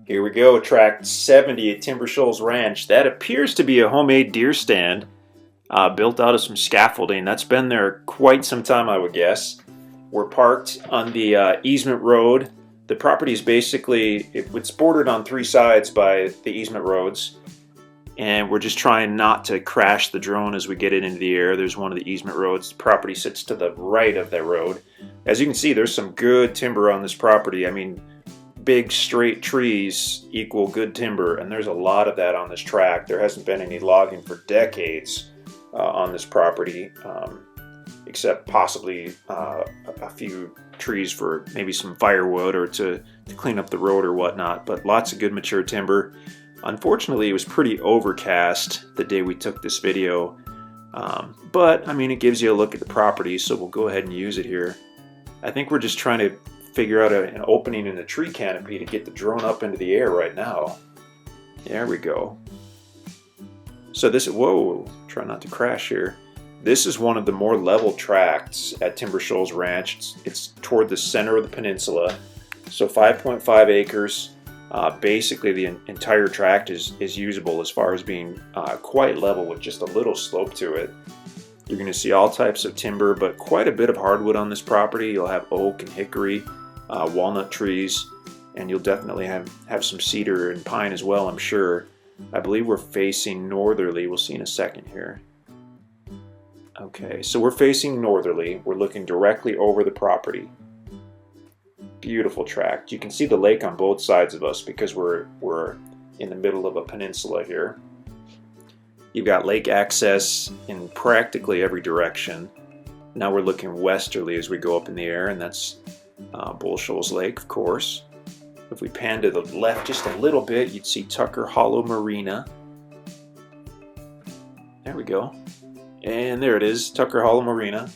Here we go, tract 70 at Timber Shoals Ranch. That appears to be a homemade deer stand built out of some scaffolding. That's been there quite some time, I would guess. We're parked on the easement road. The property is basically, it's bordered on three sides by the easement roads. And we're just trying not to crash the drone as we get it into the air. There's one of the easement roads. The property sits to the right of that road. As you can see, there's some good timber on this property. I mean, big straight trees equal good timber, and there's a lot of that on this tract. There hasn't been any logging for decades on this property, except possibly a few trees for maybe some firewood or to clean up the road or whatnot, but lots of good mature timber. Unfortunately, it was pretty overcast the day we took this video, but I mean, it gives you a look at the property, so we'll go ahead and use it here. I think we're just trying to figure out an opening in the tree canopy to get the drone up into the air right now. There we go. So this, whoa, try not to crash here. This is one of the more level tracts at Timber Shoals Ranch. It's toward the center of the peninsula. So 5.5 acres. Basically the entire tract is usable as far as being quite level with just a little slope to it. You're going to see all types of timber, but quite a bit of hardwood on this property. You'll have oak and hickory, walnut trees, and you'll definitely have some cedar and pine as well, I'm sure. I believe we're facing northerly. We'll see in a second here. Okay, so we're facing northerly. We're looking directly over the property. Beautiful tract. You can see the lake on both sides of us because we're in the middle of a peninsula here. You've got lake access in practically every direction. Now we're looking westerly as we go up in the air, and that's Bull Shoals Lake, of course. If we pan to the left just a little bit, you'd see Tucker Hollow Marina. There we go. And there it is, Tucker Hollow Marina.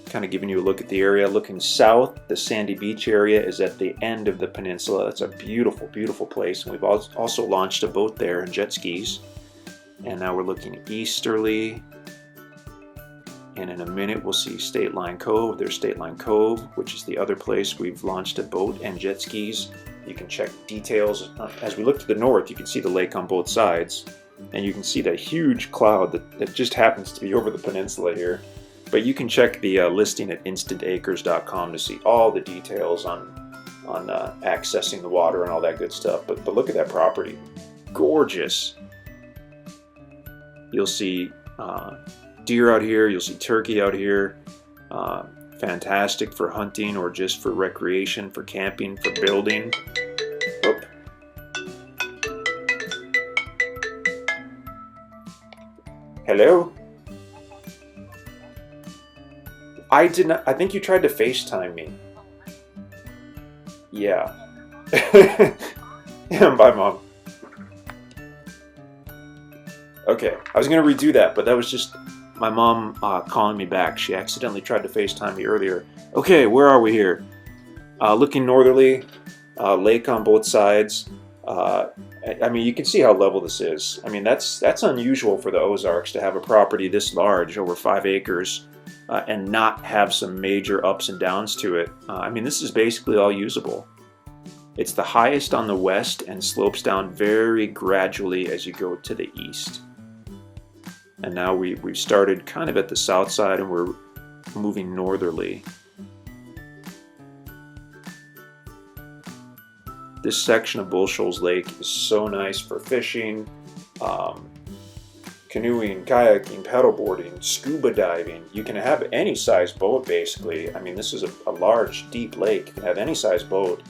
Kind of giving you a look at the area. Looking south, the Sandy Beach area is at the end of the peninsula. It's a beautiful, beautiful place. And we've also launched a boat there and jet skis. And now we're looking easterly. And in a minute, we'll see State Line Cove. There's State Line Cove, which is the other place we've launched a boat and jet skis. You can check details. As we look to the north, you can see the lake on both sides. And you can see that huge cloud that just happens to be over the peninsula here. But you can check the listing at InstantAcres.com to see all the details on accessing the water and all that good stuff. But look at that property. Gorgeous. You'll see deer out here. You'll see turkey out here. Fantastic for hunting or just for recreation, for camping, for building. Whoop. Hello? I did not. I think you tried to FaceTime me. Yeah. Yeah, bye, Mom. Okay, I was going to redo that, but that was just my mom calling me back. She accidentally tried to FaceTime me earlier. Okay, where are we here? Looking northerly, lake on both sides. I mean, you can see how level this is. I mean, that's unusual for the Ozarks to have a property this large, over 5 acres. And not have some major ups and downs to it. I mean, this is basically all usable. It's the highest on the west and slopes down very gradually as you go to the east. And now we've started kind of at the south side and we're moving northerly. This section of Bull Shoals Lake is so nice for fishing, canoeing, kayaking, paddleboarding, scuba diving. You can have any size boat basically. I mean, this is a large, deep lake. You can have any size boat.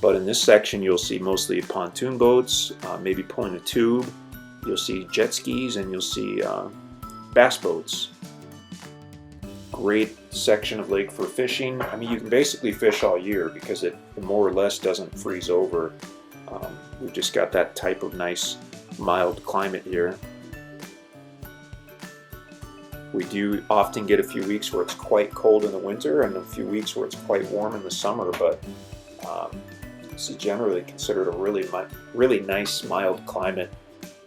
But in this section, you'll see mostly pontoon boats, maybe pulling a tube. You'll see jet skis and you'll see bass boats. Great section of lake for fishing. I mean, you can basically fish all year because it more or less doesn't freeze over. We've just got that type of nice, mild climate here. We do often get a few weeks where it's quite cold in the winter and a few weeks where it's quite warm in the summer, but this is generally considered a really nice, mild climate.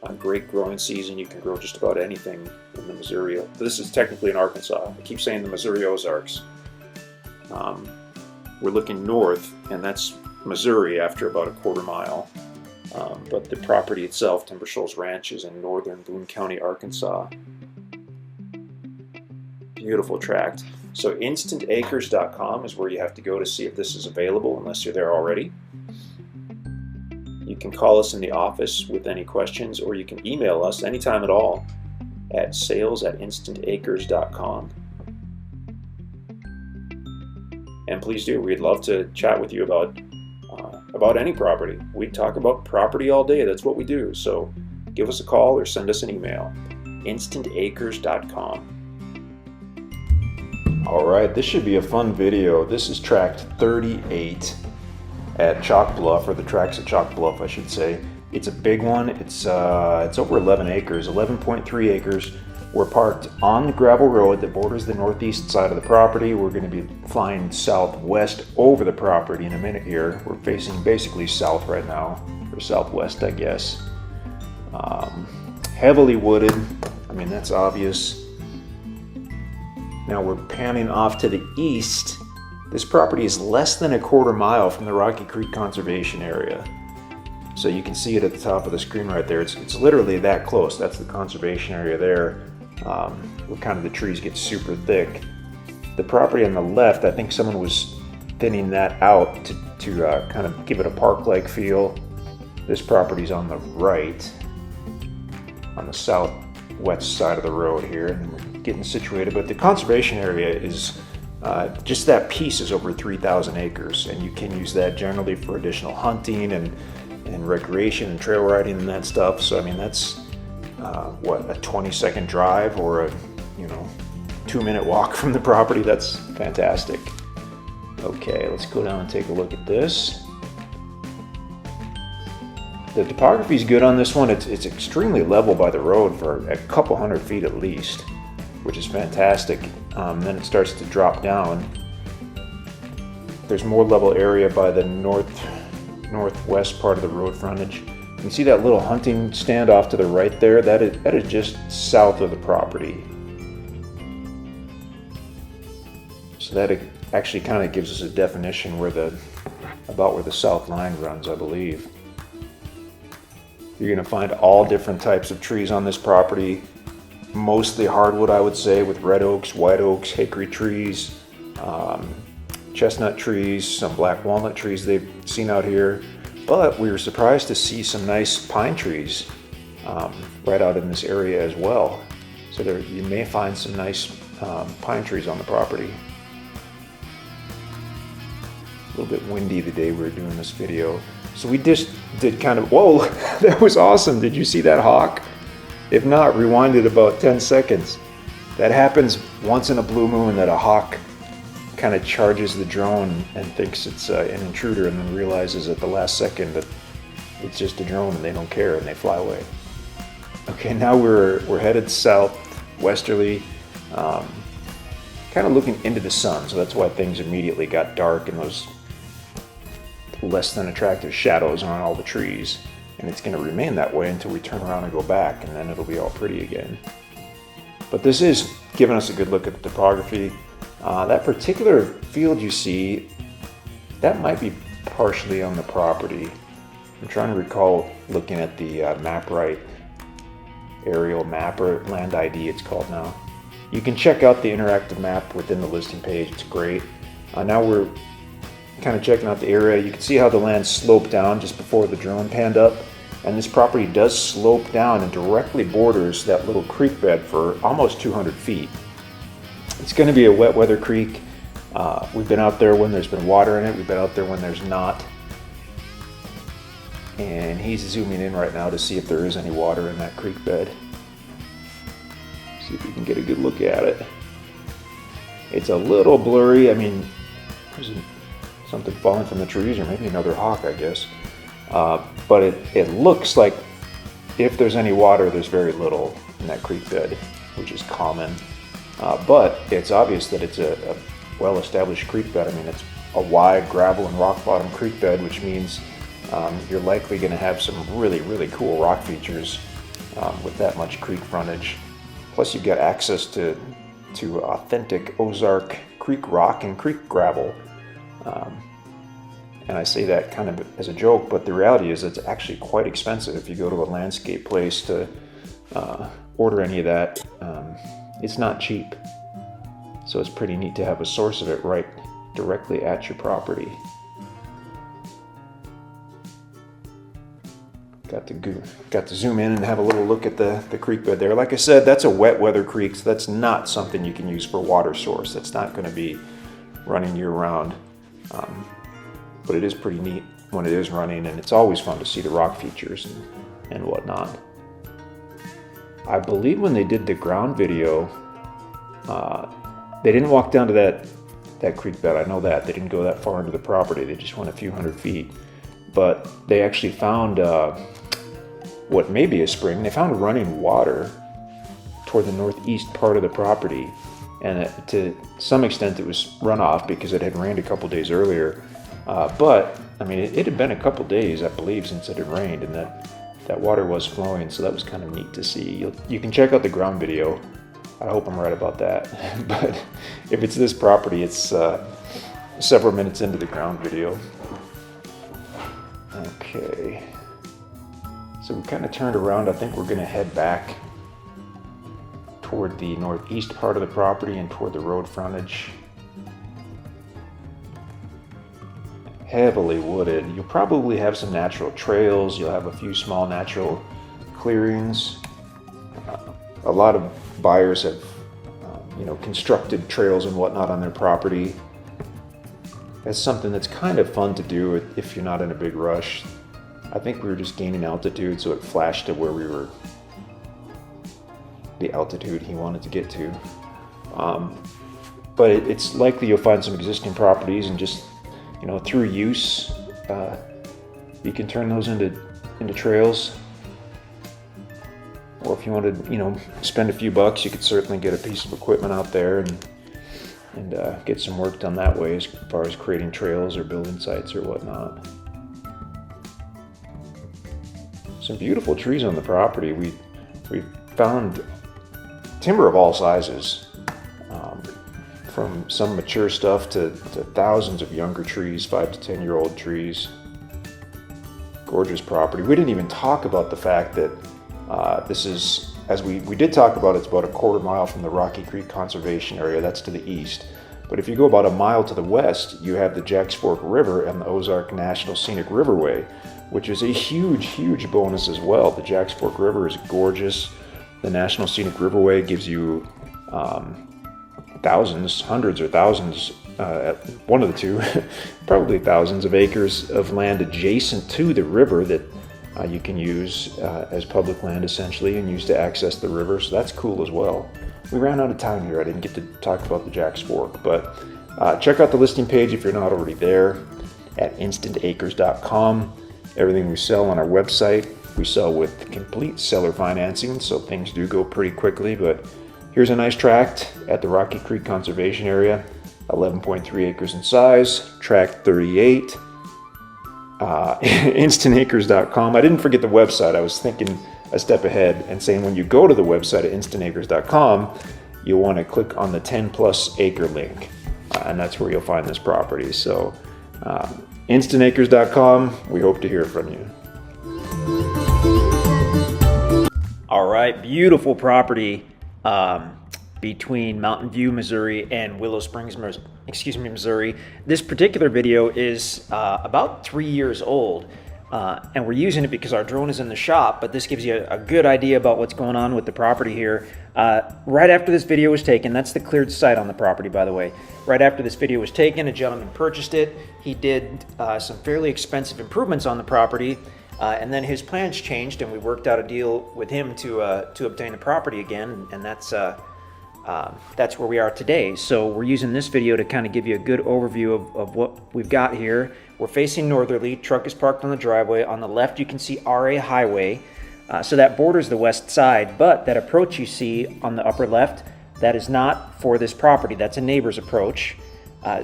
A great growing season. You can grow just about anything in the Missouri. This is technically in Arkansas. I keep saying the Missouri Ozarks. We're looking north, and that's Missouri after about a quarter mile. But the property itself, Timber Shoals Ranch, is in northern Boone County, Arkansas. Beautiful tract. So InstantAcres.com is where you have to go to see if this is available, unless you're there already. You can call us in the office with any questions, or you can email us anytime at all at sales@instantacres.com. And please do. We'd love to chat with you about any property. We talk about property all day. That's what we do. So give us a call or send us an email. InstantAcres.com. All right, this should be a fun video. This is tract 38 at Chalk Bluff, or the tracks at Chalk Bluff, I should say. It's a big one. It's over 11 acres, 11.3 acres. We're parked on the gravel road that borders the northeast side of the property. We're going to be flying southwest over the property in a minute here. We're facing basically south right now, or southwest, I guess. Heavily wooded. I mean, that's obvious. Now we're panning off to the east. This property is less than a quarter mile from the Rocky Creek Conservation Area. So you can see it at the top of the screen right there. It's literally that close. That's the conservation area there. Where kind of the trees get super thick. The property on the left, I think someone was thinning that out to kind of give it a park-like feel. This property's on the right, on the southwest side of the road here, and we're getting situated. But the conservation area is just that piece is over 3,000 acres, and you can use that generally for additional hunting and recreation and trail riding and that stuff. So I mean, that's what, a 20-second drive or a 2-minute walk from the property. That's fantastic. Okay, let's go down and take a look at this. The topography is good on this one. It's extremely level by the road for a couple hundred feet at least, which is fantastic. Then it starts to drop down. There's more level area by the northwest part of the road frontage. You can see that little hunting stand off to the right there. That is just south of the property. So that actually kind of gives us a definition about where the south line runs, I believe. You're going to find all different types of trees on this property. Mostly hardwood, I would say, with red oaks, white oaks, hickory trees, chestnut trees, some black walnut trees they've seen out here. But we were surprised to see some nice pine trees right out in this area as well. So you may find some nice pine trees on the property. A little bit windy the day we were doing this video. So we just did kind of, whoa, that was awesome. Did you see that hawk? If not, rewind it about 10 seconds. That happens once in a blue moon, that a hawk kind of charges the drone and thinks it's an intruder, and then realizes at the last second that it's just a drone and they don't care and they fly away. Okay, now we're headed southwesterly, kind of looking into the sun, so that's why things immediately got dark and those less than attractive shadows on all the trees. And it's going to remain that way until we turn around and go back, and then it'll be all pretty again. But this is giving us a good look at the topography. That particular field you see, that might be partially on the property. I'm trying to recall looking at the MapRight aerial map, or Land ID it's called now. You can check out the interactive map within the listing page. It's great. Now we're kind of checking out the area. You can see how the land sloped down just before the drone panned up. And this property does slope down and directly borders that little creek bed for almost 200 feet. It's going to be a wet weather creek. We've been out there when there's been water in it. We've been out there when there's not. And he's zooming in right now to see if there is any water in that creek bed. See if we can get a good look at it. It's a little blurry. I mean, there's something falling from the trees, or maybe another hawk, I guess. But it looks like if there's any water, there's very little in that creek bed, which is common. But it's obvious that it's a well-established creek bed. I mean, it's a wide gravel and rock bottom creek bed, which means you're likely going to have some really, really cool rock features with that much creek frontage. Plus, you've got access to authentic Ozark creek rock and creek gravel. And I say that kind of as a joke, but the reality is it's actually quite expensive if you go to a landscape place to order any of that. It's not cheap. So it's pretty neat to have a source of it right directly at your property. Got to zoom in and have a little look at the creek bed there. Like I said, that's a wet weather creek, so that's not something you can use for water source. That's not going to be running year round. But it is pretty neat when it is running, and it's always fun to see the rock features and whatnot. I believe when they did the ground video, they didn't walk down to that creek bed. I know that. They didn't go that far into the property. They just went a few hundred feet. But they actually found what may be a spring. They found running water toward the northeast part of the property. And to some extent it was runoff because it had rained a couple days earlier. But, I mean, it had been a couple days, I believe, since it had rained, and that water was flowing, so that was kind of neat to see. You can check out the ground video. I hope I'm right about that. But if it's this property, it's several minutes into the ground video. Okay. So we kind of turned around. I think we're going to head back toward the northeast part of the property and toward the road frontage. Heavily wooded. You'll probably have some natural trails. You'll have a few small natural clearings. A lot of buyers have, constructed trails and whatnot on their property. That's something that's kind of fun to do if you're not in a big rush. I think we were just gaining altitude, so it flashed to where we were, the altitude he wanted to get to. But it's likely you'll find some existing properties and just, through use, you can turn those into trails. Or if you wanted, spend a few bucks, you could certainly get a piece of equipment out there and get some work done that way as far as creating trails or building sites or whatnot. Some beautiful trees on the property. We found timber of all sizes, from some mature stuff to thousands of younger trees, 5 to 10 year old trees. Gorgeous property. We didn't even talk about the fact that this is, as we did talk about, it's about a quarter mile from the Rocky Creek Conservation Area. That's to the east. But if you go about a mile to the west, you have the Jacks Fork River and the Ozark National Scenic Riverway, which is a huge, huge bonus as well. The Jacks Fork River is gorgeous. The National Scenic Riverway gives you hundreds or thousands, one of the two, probably thousands of acres of land adjacent to the river that you can use as public land essentially and use to access the river, so that's cool as well. We ran out of time here. I didn't get to talk about the Jacks Fork, but check out the listing page if you're not already there at InstantAcres.com. Everything we sell on our website, we sell with complete seller financing, so things do go pretty quickly, but here's a nice tract at the Rocky Creek Conservation Area, 11.3 acres in size, tract 38. InstantAcres.com. I didn't forget the website. I was thinking a step ahead and saying when you go to the website at InstantAcres.com, you'll want to click on the 10 plus acre link, and that's where you'll find this property. So InstantAcres.com, we hope to hear from you. All right, beautiful property between Mountain View, Missouri and Willow Springs, Missouri. This particular video is about 3 years old, and we're using it because our drone is in the shop, but this gives you a good idea about what's going on with the property here. Right after this video was taken, that's the cleared site on the property, by the way. Right after this video was taken, a gentleman purchased it. He did some fairly expensive improvements on the property, and then his plans changed, and we worked out a deal with him to obtain the property again, and that's where we are today. So we're using this video to kind of give you a good overview of what we've got here. We're facing northerly. Truck is parked on the driveway. On the left, you can see RA Highway. So that borders the west side, but that approach you see on the upper left, that is not for this property. That's a neighbor's approach.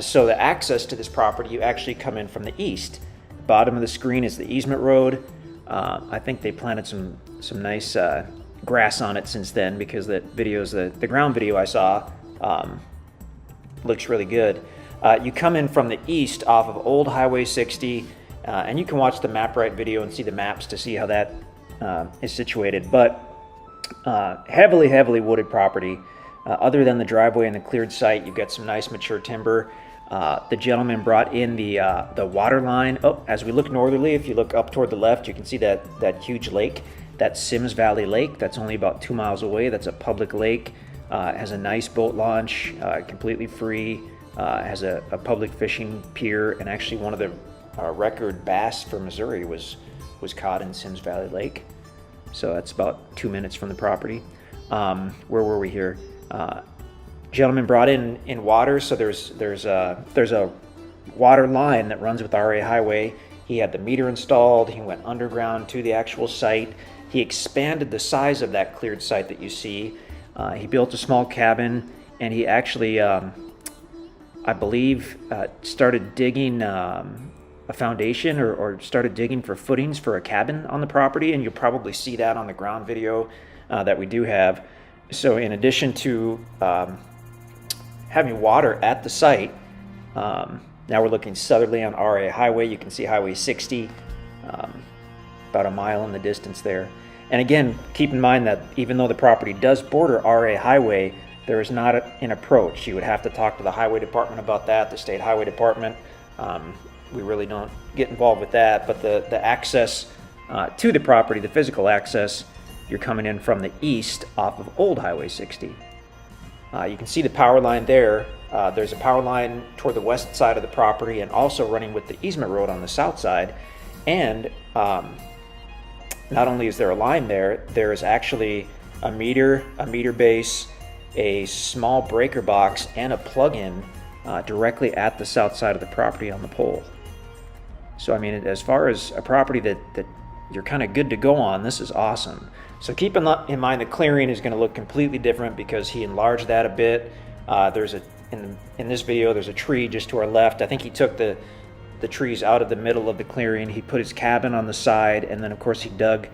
So the access to this property, you actually come in from the east. Bottom of the screen is the easement road. I think they planted some nice grass on it since then, because the ground video I saw looks really good. You come in from the east off of Old Highway 60, and you can watch the map right video and see the maps to see how that is situated. But heavily wooded property. Other than the driveway and the cleared site, you've got some nice mature timber. The gentleman brought in the water line. Oh, as we look northerly, if you look up toward the left, you can see that huge lake. That's Sims Valley Lake. That's only about 2 miles away. That's a public lake. Has a nice boat launch, completely free. Has a public fishing pier, and actually one of the record bass for Missouri was caught in Sims Valley Lake. So that's about 2 minutes from the property. Where were we here? Gentleman brought in water, so there's a water line that runs with the RA Highway. He had the meter installed. He went underground to the actual site. He expanded the size of that cleared site that you see. He built a small cabin, and he actually, I believe, started digging a foundation or started digging for footings for a cabin on the property, and you'll probably see that on the ground video that we do have. So in addition to having water at the site, now we're looking southerly on RA Highway. You can see Highway 60, about a mile in the distance there. And again, keep in mind that even though the property does border RA Highway, there is not an approach. You would have to talk to the highway department about that, the state highway department. We really don't get involved with that, but the access to the property, the physical access, you're coming in from the east off of Old Highway 60. You can see the power line there. There's a power line toward the west side of the property and also running with the easement road on the south side. And not only is there a line there, there is actually a meter base, a small breaker box, and a plug-in directly at the south side of the property on the pole. So I mean, as far as a property that you're kind of good to go on, this is awesome. So keep in mind the clearing is going to look completely different because he enlarged that a bit. There's in this video there's a tree just to our left. I think he took the trees out of the middle of the clearing. He put his cabin on the side, and then of course he dug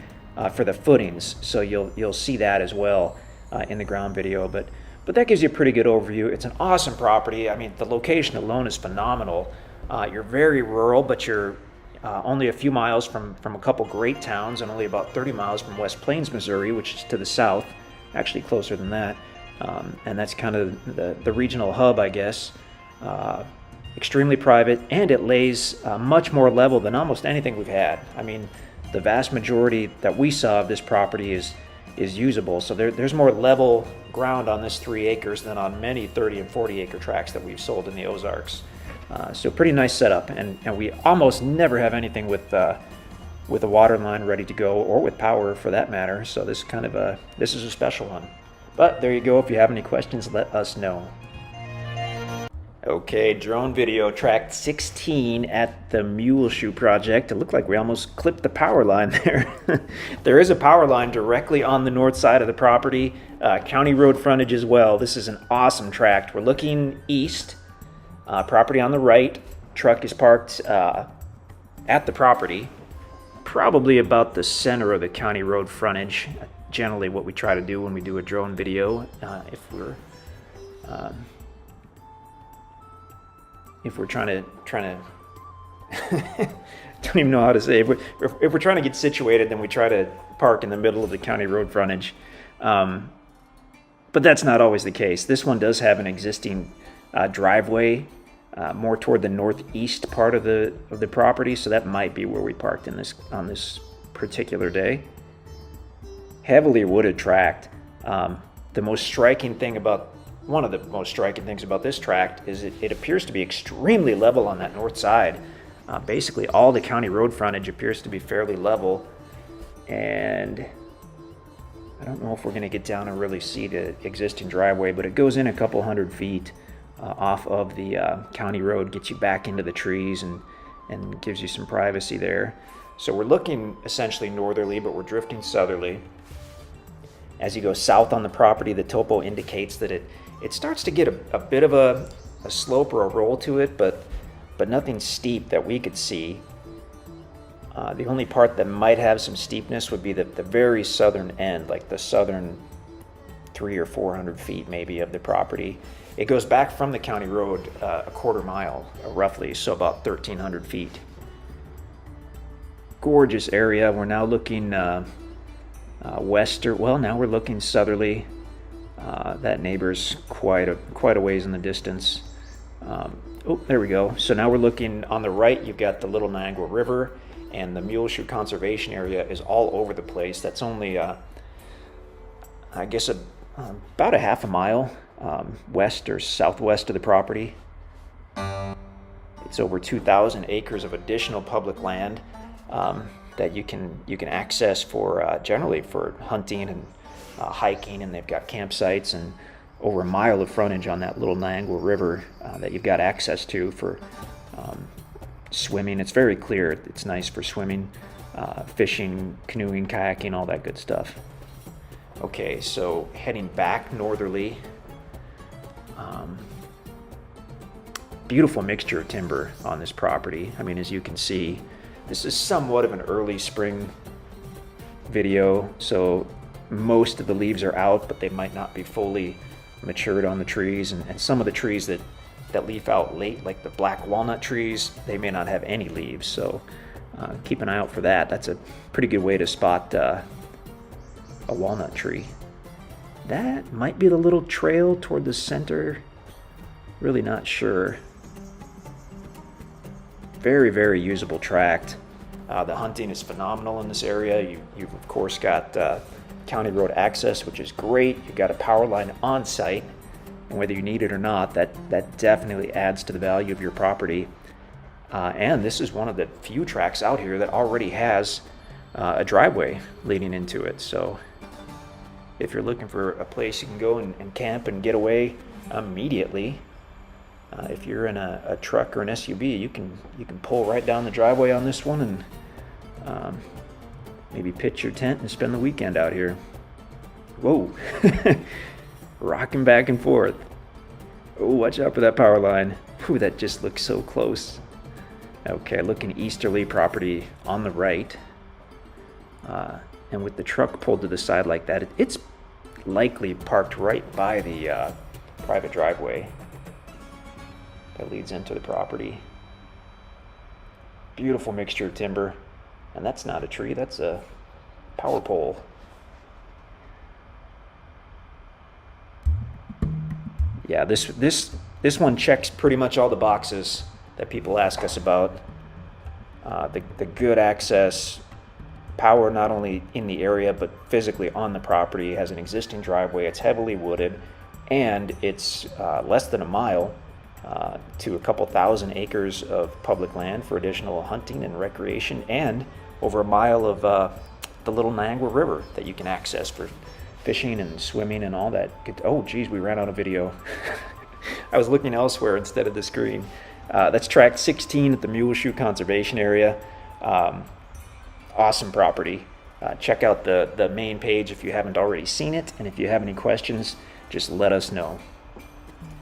for the footings. So you'll see that as well in the ground video. But that gives you a pretty good overview. It's an awesome property. I mean, the location alone is phenomenal. You're very rural, but you're only a few miles from a couple great towns, and only about 30 miles from West Plains, Missouri, which is to the south, actually closer than that. And that's kind of the regional hub, I guess. Extremely private, and it lays much more level than almost anything we've had. I mean, the vast majority that we saw of this property is usable. So there's more level ground on this 3 acres than on many 30 and 40 acre tracts that we've sold in the Ozarks. So pretty nice setup, and we almost never have anything with a water line ready to go, or with power for that matter. So this is a special one. But there you go. If you have any questions, let us know. Okay, drone video, track 16 at the Mule Shoe project. It looked like we almost clipped the power line there. There is a power line directly on the north side of the property, county road frontage as well. This is an awesome tract. We're looking east, property on the right. Truck is parked at the property, probably about the center of the county road frontage. Generally what we try to do when we do a drone video, if we're trying to don't even know how to say it. If we're trying to get situated, then we try to park in the middle of the county road frontage. But that's not always the case. This one does have an existing driveway more toward the northeast part of the property, so that might be where we parked on this particular day. Heavily wooded tract. One of the most striking things about this tract is it appears to be extremely level on that north side. Basically all the county road frontage appears to be fairly level, and I don't know if we're going to get down and really see the existing driveway, but it goes in a couple hundred feet off of the county road, gets you back into the trees and gives you some privacy there. So we're looking essentially northerly, but we're drifting southerly. As you go south on the property, the topo indicates that it starts to get a bit of a slope or a roll to it, but nothing steep that we could see. The only part that might have some steepness would be the very southern end, like the southern 300 or 400 feet maybe of the property. It goes back from the county road a quarter mile, roughly, so about 1,300 feet. Gorgeous area. We're now looking now we're looking southerly. That neighbor's quite a ways in the distance. Oh, there we go. So now we're looking on the right. You've got the Little Niagara River, and the Mule Conservation Area is all over the place. That's only, I guess, about a half a mile west or southwest of the property. It's over 2,000 acres of additional public land that you can access for generally for hunting and hiking, and they've got campsites and over a mile of frontage on that Little Niagara River that you've got access to for swimming. It's very clear. It's nice for swimming, fishing, canoeing, kayaking, all that good stuff. Okay, so heading back northerly. Beautiful mixture of timber on this property. I mean, as you can see, this is somewhat of an early spring video, so most of the leaves are out, but they might not be fully matured on the trees, and some of the trees that leaf out late, like the black walnut trees, they may not have any leaves, so keep an eye out for that. That's a pretty good way to spot a walnut tree. That might be the little trail toward the center. Really not sure. Very, very usable tract. The hunting is phenomenal in this area. You've of course got county road access, which is great. You've got a power line on site, and whether you need it or not, that definitely adds to the value of your property. And this is one of the few tracts out here that already has a driveway leading into it. So if you're looking for a place you can go and camp and get away immediately, if you're in a truck or an SUV, you can pull right down the driveway on this one and maybe pitch your tent and spend the weekend out here. Whoa, rocking back and forth. Oh, watch out for that power line. Whew, that just looks so close. Okay, looking easterly, property on the right. And with the truck pulled to the side like that, it's likely parked right by the private driveway that leads into the property. Beautiful mixture of timber. And that's not a tree, that's a power pole. Yeah, this one checks pretty much all the boxes that people ask us about. The good access, power not only in the area but physically on the property. It has an existing driveway, it's heavily wooded, and it's less than a mile to a couple thousand acres of public land for additional hunting and recreation, and over a mile of the Little Niagara River that you can access for fishing and swimming and all that. Oh geez, we ran out of video. I was looking elsewhere instead of the screen. That's tract 16 at the Mule Conservation Area. Awesome property. Check out the main page if you haven't already seen it, and if you have any questions, just let us know.